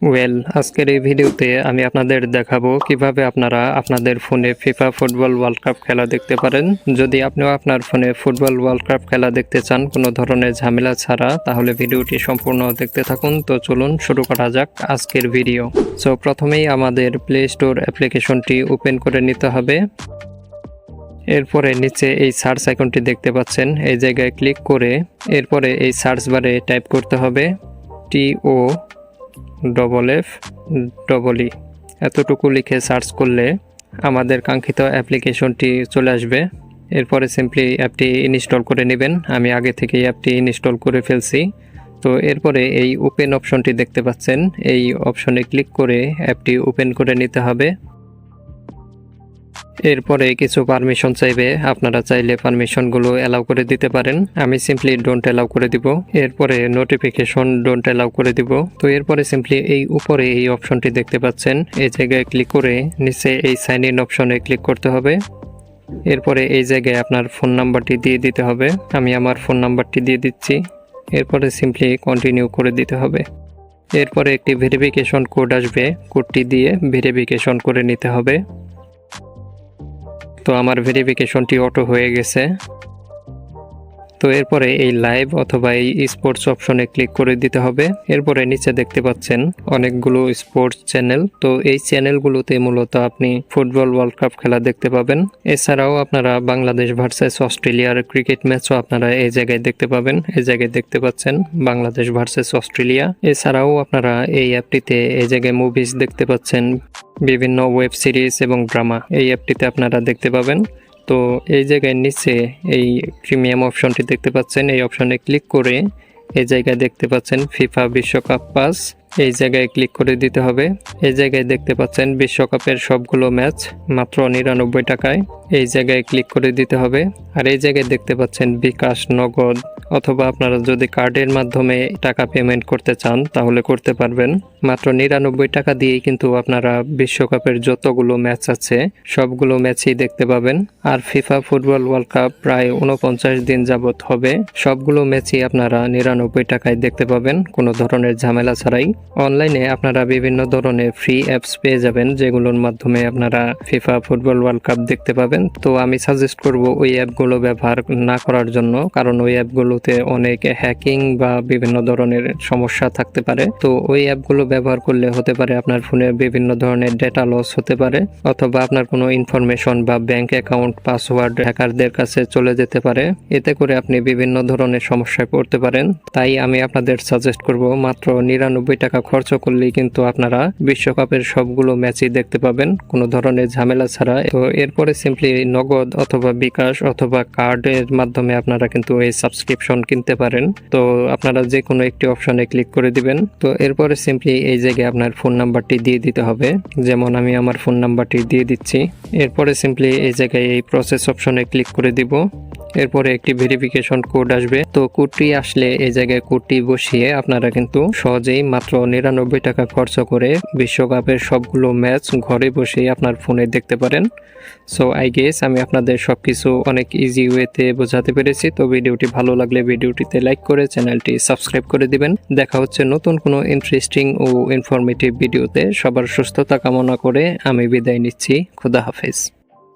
আজকের এই ভিডিওতে আমি আপনাদের দেখাবো কিভাবে আপনারা আপনাদের ফোনে ফিফা ফুটবল ওয়ার্ল্ড কাপ খেলা দেখতে পারেন। যদি আপনিও আপনার ফোনে ফুটবল ওয়ার্ল্ড কাপ খেলা দেখতে চান কোনো ধরনের ঝামেলা ছাড়া, তাহলে ভিডিওটি সম্পূর্ণ দেখতে থাকুন। তো চলুন শুরু করা যাক আজকের ভিডিও। সো প্রথমেই আমাদের প্লে স্টোর অ্যাপ্লিকেশনটি ওপেন করে নিতে হবে। এরপরে নিচে এই সার্চ আইকনটি দেখতে পাচ্ছেন, এই জায়গায় ক্লিক করে এরপরে এই সার্চ বারে টাইপ করতে হবে TOFFEE। এতটুকু লিখে সার্চ করলে আমাদের কাঙ্ক্ষিত অ্যাপ্লিকেশনটি চলে আসবে। এরপরে সিম্পলি অ্যাপটি ইনস্টল করে নেবেন। আমি আগে থেকেই অ্যাপটি ইনস্টল করে ফেলছি। তো এরপরে এই ওপেন অপশনটি দেখতে পাচ্ছেন, এই অপশনে ক্লিক করে অ্যাপটি ওপেন করে নিতে হবে। এরপরে কিছু পারমিশন চাইবে, আপনারা চাইলে পারমিশনগুলো অ্যালাউ করে দিতে পারেন। আমি সিম্পলি ডোন্ট অ্যালাউ করে দিব। এরপরে নোটিফিকেশন ডোন্ট অ্যালাউ করে দিব। তো এরপরে সিম্পলি এই উপরে এই অপশনটি দেখতে পাচ্ছেন, এই জায়গায় ক্লিক করে নিচে এই সাইন ইন অপশনে ক্লিক করতে হবে। এরপরে এই জায়গায় আপনার ফোন নাম্বারটি দিয়ে দিতে হবে। আমি আমার ফোন নাম্বারটি দিয়ে দিচ্ছি। এরপরে সিম্পলি কন্টিনিউ করে দিতে হবে। এরপরে একটি ভেরিফিকেশন কোড আসবে, কোডটি দিয়ে ভেরিফিকেশন করে নিতে হবে। তো আমার ভেরিফিকেশনটি অটো হয়ে গেছে। তো এরপরে এই লাইভ অথবা এই স্পোর্টস অপশনে ক্লিক করে দিতে হবে। এরপরে নিচে দেখতে পাচ্ছেন অনেকগুলো স্পোর্টস চ্যানেল। তো এই চ্যানেলগুলোতে মূলত আপনি ফুটবল ওয়ার্ল্ড কাপ খেলা দেখতে পাবেন। এছাড়াও আপনারা বাংলাদেশ ভার্সেস অস্ট্রেলিয়ার ক্রিকেট ম্যাচও আপনারা এই জায়গায় দেখতে পাবেন। এই জায়গায় দেখতে পাচ্ছেন বাংলাদেশ ভার্সেস অস্ট্রেলিয়া। এছাড়াও আপনারা এই অ্যাপটিতে এই জায়গায় মুভিজ দেখতে পাচ্ছেন, বিভিন্ন ওয়েব সিরিজ এবং ড্রামা এই অ্যাপটিতে আপনারা দেখতে পাবেন। তো এই জায়গায় নিচে এই প্রিমিয়াম অপশনটি দেখতে পাচ্ছেন, এই অপশনে ক্লিক করে এই জায়গায় দেখতে পাচ্ছেন ফিফা বিশ্বকাপ পাস, এই জায়গায় ক্লিক করে দিতে হবে। এই জায়গায় দেখতে পাচ্ছেন বিশ্বকাপের সবগুলো ম্যাচ মাত্র 99 টাকায়, এই জায়গায় ক্লিক করে দিতে হবে। আর এই জায়গায় দেখতে পাচ্ছেন বিকাশ, নগদ অথবা আপনারা যদি কার্ডের মাধ্যমে টাকা পেমেন্ট করতে চান তাহলে করতে পারবেন। মাত্র 99 টাকা দিয়েই কিন্তু আপনারা বিশ্বকাপের যতগুলো ম্যাচ আছে সবগুলো ম্যাচই দেখতে পাবেন। আর ফিফা ফুটবল ওয়ার্ল্ড কাপ প্রায় 49 দিন যাবত হবে, সবগুলো ম্যাচই আপনারা 99 টাকায় দেখতে পাবেন কোনো ধরনের ঝামেলা ছাড়াই। অনলাইনে আপনারা বিভিন্ন ধরনের ফ্রি অ্যাপস পেয়ে যাবেন, যেগুলোর মাধ্যমে আপনারা ফিফা ফুটবল ওয়ার্ল্ড কাপ দেখতে পাবেন। তো আমি সাজেস্ট করব ওই অ্যাপগুলো ব্যবহার না করার জন্য, কারণ ওই অ্যাপগুলোতে অনেক হ্যাকিং বা বিভিন্ন ধরনের সমস্যা থাকতে পারে। তো ওই অ্যাপগুলো ব্যবহার করলে হতে পারে আপনার ফোনে বিভিন্ন ধরনের ডেটা লস হতে পারে, অথবা আপনার কোনো ইনফরমেশন বা ব্যাংক অ্যাকাউন্ট পাসওয়ার্ড হ্যাকারদের কাছে চলে যেতে পারে। এতে করে আপনি বিভিন্ন ধরনের সমস্যায় পড়তে পারেন। তাই আমি আপনাদের সাজেস্ট করব মাত্র 99 টাকা খরচ করলেই কিন্তু আপনারা বিশ্বকাপের সবগুলো ম্যাচই দেখতে পাবেন কোনো ধরনের ঝামেলা ছাড়া। তো এরপরে সিম্পলি নগদ অথবা বিকাশ অথবা কার্ডের মাধ্যমে আপনারা কিন্তু এই সাবস্ক্রিপশন কিনতে পারেন। তো আপনারা যে কোনো একটি অপশনে ক্লিক করে দিবেন। তো এরপরে সিম্পলি এই জায়গায় আপনার ফোন নাম্বারটি দিয়ে দিতে হবে, যেমন আমি আমার ফোন নাম্বারটি দিয়ে দিচ্ছি। এরপরে সিম্পলি এই জায়গায় এই প্রসেস অপশনে ক্লিক করে দিব। এরপরে একটি ভেরিফিকেশন কোড আসবে। তো কোডটি আসলে এই জায়গায় কোডটি বসিয়ে আপনারা কিন্তু সহজেই মাত্র 99 টাকা খরচ করে বিশ্বকাপের সবগুলো ম্যাচ ঘরে বসেই আপনার ফোনে দেখতে পারেন। সো আই গেস আমি আপনাদের সবকিছু অনেক ইজি ওয়েতে বোঝাতে পেরেছি। তো ভিডিওটি ভালো লাগলে ভিডিওটিতে লাইক করে চ্যানেলটি সাবস্ক্রাইব করে দিবেন। দেখা হচ্ছে নতুন কোনো ইন্টারেস্টিং ও ইনফরমেটিভ ভিডিওতে। সবার সুস্থতা কামনা করে আমি বিদায় নিচ্ছি। খোদা হাফেজ।